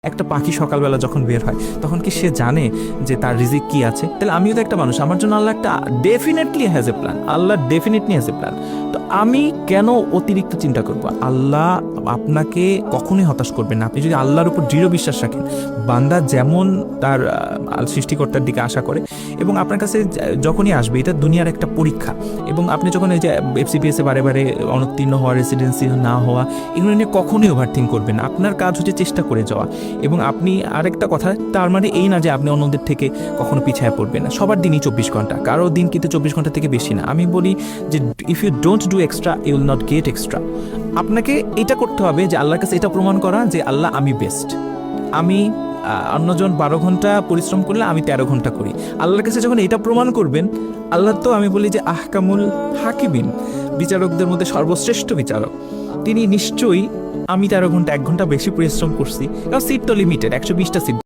একটা পাখি সকালবেলা যখন বের হয় তখন কি সে জানে যে তার রিজিক কি আছে? তাহলে আমিও তো একটা মানুষ, আমার জন্য আল্লাহ একটা definitely has a plan, Allah definitely has a plan. তো আমি কেন অতিরিক্ত চিন্তা করব? আল্লাহ আপনাকে কখনোই হতাশ করবেন না আপনি যদি আল্লাহর উপর দৃঢ় বিশ্বাস রাখেন। বান্দা যেমন তার সৃষ্টিকর্তার দিকে আশা করে, এবং আপনার কাছে যখনই আসবে, এটা দুনিয়ার একটা পরীক্ষা, এবং আপনি যখন এই যে এফসিপিএসে বারে বারে অনুত্তীর্ণ হওয়া, রেসিডেন্সি না হওয়া, এগুলো নিয়ে কখনোই ওভারথিঙ্ক করবেন না। আপনার কাজ হচ্ছে চেষ্টা করে যাওয়া। এবং আপনি আরেকটা কথা, তার মানে এই না যে আপনি অন্যদের থেকে কখনো পিছিয়ে পড়বেন না। সবার দিনই 24 ঘন্টা, কারো দিন কিন্তু 24 ঘন্টা থেকে বেশি না। আমি বলি যে if you don't do extra you will not get extra. আপনাকে এটা করতে হবে যে আল্লাহর কাছে এটা প্রমাণ করা যে আল্লাহ আমি বেস্ট। আমি অন্যজন 12 ঘন্টা পরিশ্রম করলে আমি 13 ঘন্টা করি। আল্লাহর কাছে যখন এটা প্রমাণ করবেন, আল্লাহ তো আমি বলি যে আহকামুল হাকিমিন, বিচারকদের মধ্যে সর্বশ্রেষ্ঠ বিচারক, তিনি নিশ্চয়ই আমি 13 ঘন্টা 1 ঘন্টা বেশি পরিশ্রম করছি, কারণ সিট তো লিমিটেড, 120টা সিট।